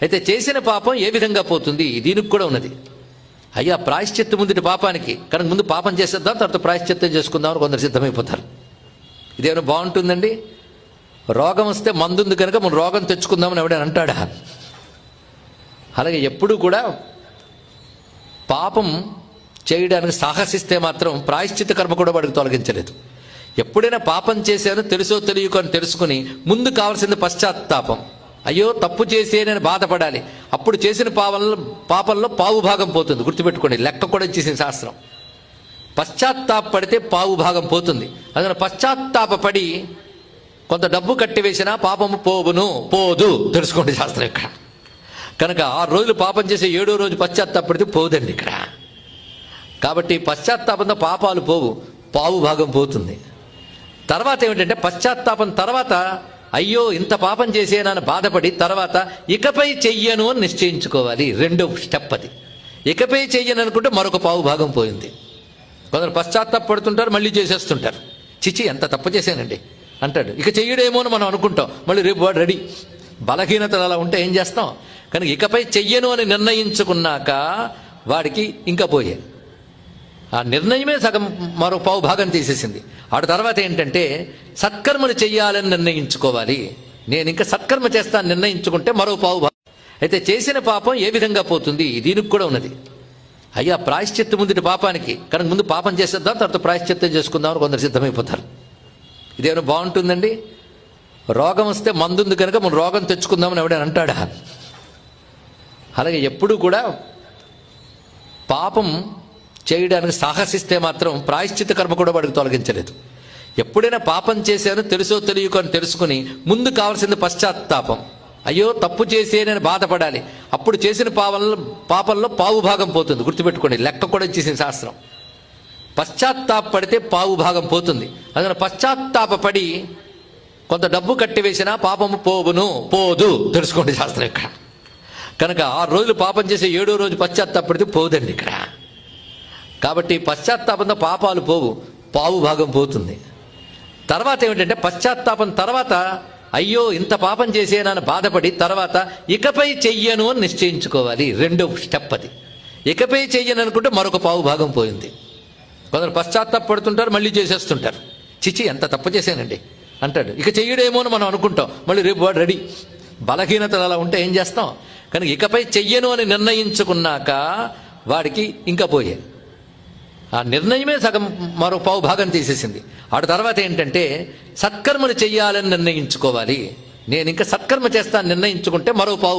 అయితే చేసిన పాపం ఏ విధంగా పోతుంది దీనికి కూడా ఉన్నది. అయ్యా ప్రాయశ్చిత్తం ముందుటి పాపానికి కనుక ముందు పాపం చేసేద్దాం, తర్వాత ప్రాయశ్చిత్తం చేసుకుందామని కొందరు సిద్ధమైపోతారు. ఇదేమైనా బాగుంటుందండి? రోగం వస్తే మందుంది కనుక మనం రోగం తెచ్చుకుందామని ఎవడైనా అంటాడా? అలాగే ఎప్పుడూ కూడా పాపం చేయడానికి సాహసిస్తే మాత్రం ప్రాయశ్చిత్త కర్మ కూడా వాడికి తొలగించలేదు. ఎప్పుడైనా పాపం చేశానో తెలుసో తెలియకో అని తెలుసుకుని ముందు కావాల్సింది పశ్చాత్తాపం. అయ్యో తప్పు చేసేనని బాధపడాలి. అప్పుడు చేసిన పాపంలో పావు భాగం పోతుంది. గుర్తుపెట్టుకోండి, లెక్క కూడా ఇచ్చేసిన శాస్త్రం. పశ్చాత్తాపడితే పావు భాగం పోతుంది. అందుకని పశ్చాత్తాపడి కొంత డబ్బు కట్టివేసినా పాపము పోదు తెలుసుకోండి శాస్త్రం ఇక్కడ. కనుక 6 రోజులు పాపం చేసి 7వ రోజు పశ్చాత్తాపడితే పోదండి ఇక్కడ. కాబట్టి పశ్చాత్తాపంతో పాపాలు పోవు, పావు భాగం పోతుంది. తర్వాత ఏమిటంటే పశ్చాత్తాపం తర్వాత అయ్యో ఇంత పాపం చేసేనని బాధపడి తర్వాత ఇకపై చెయ్యను అని నిశ్చయించుకోవాలి. 2వ స్టెప్ అది. ఇకపై చెయ్యను అనుకుంటే మరొక పావు భాగం పోయింది. కొందరు పశ్చాత్తాపడుతుంటారు, మళ్ళీ చేసేస్తుంటారు. చిచి ఎంత తప్పు చేశానండి అంటాడు. ఇక చెయ్యడేమో అని మనం అనుకుంటాం, మళ్ళీ రేపు వాడు రెడీ. బలహీనతలు అలా ఉంటే ఏం చేస్తాం? కనుక ఇకపై చెయ్యను అని నిర్ణయించుకున్నాక వాడికి ఇంకా పోయే ఆ నిర్ణయమే సగం మరో పావు భాగం తీసేసింది. ఆ తర్వాత ఏంటంటే సత్కర్మలు చెయ్యాలని నిర్ణయించుకోవాలి. నేను ఇంకా సత్కర్మ చేస్తాను నిర్ణయించుకుంటే మరో పావు భాగం. అయితే చేసిన పాపం ఏ విధంగా పోతుంది దీనికి కూడా ఉన్నది. అయ్యా ప్రాయశ్చిత్తం ముందుటి పాపానికి కనుక ముందు పాపం చేసేద్దాం, తర్వాత ప్రాయశ్చిత్తం చేసుకుందామని కొందరు సిద్ధమైపోతారు. ఇదేమైనా బాగుంటుందండి? రోగం వస్తే మందుంది కనుక మనం రోగం తెచ్చుకుందామని ఎవడైనా అంటాడా? అలాగే ఎప్పుడూ కూడా పాపం చేయడానికి సాహసిస్తే మాత్రం ప్రాయశ్చిత్త కర్మ కూడా వాడికి తొలగించలేదు. ఎప్పుడైనా పాపం చేశానో తెలుసో తెలియకో అని తెలుసుకుని ముందు కావాల్సింది పశ్చాత్తాపం. అయ్యో తప్పు చేసేనని బాధపడాలి. అప్పుడు చేసిన పాపంలో పావు భాగం పోతుంది. గుర్తుపెట్టుకోండి, లెక్క కూడా ఇచ్చేసిన శాస్త్రం. పశ్చాత్తాపడితే పావు భాగం పోతుంది. అందుకని పశ్చాత్తాపడి కొంత డబ్బు కట్టివేసినా పాపము పోదు తెలుసుకోండి శాస్త్రం ఇక్కడ. కనుక 6 రోజులు పాపం చేసి 7వ రోజు పశ్చాత్తాపడితే పోదండి ఇక్కడ. కాబట్టి పశ్చాత్తాపంతో పాపాలు పోవు, పావు భాగం పోతుంది. తర్వాత ఏమిటంటే పశ్చాత్తాపం తర్వాత అయ్యో ఇంత పాపం చేసేనని బాధపడి తర్వాత ఇకపై చెయ్యను అని నిశ్చయించుకోవాలి. 2వ స్టెప్ అది. ఇకపై చెయ్యను అనుకుంటే మరొక పావు భాగం పోయింది. కొందరు పశ్చాత్తాపడుతుంటారు, మళ్ళీ చేసేస్తుంటారు. చిచి ఎంత తప్పు చేశానండి అంటాడు. ఇక చెయ్యడేమో అని మనం అనుకుంటాం, మళ్ళీ రేపు వాడు రెడీ. బలహీనతలు అలా ఉంటే ఏం చేస్తాం? కనుక ఇకపై చెయ్యను అని నిర్ణయించుకున్నాక వాడికి ఇంకా పోయే ఆ నిర్ణయమే సగం మరో పావు భాగం తీసేసింది. ఆ తర్వాత ఏంటంటే సత్కర్మలు చెయ్యాలని నిర్ణయించుకోవాలి. నేను ఇంకా సత్కర్మ చేస్తాను నిర్ణయించుకుంటే మరో పావు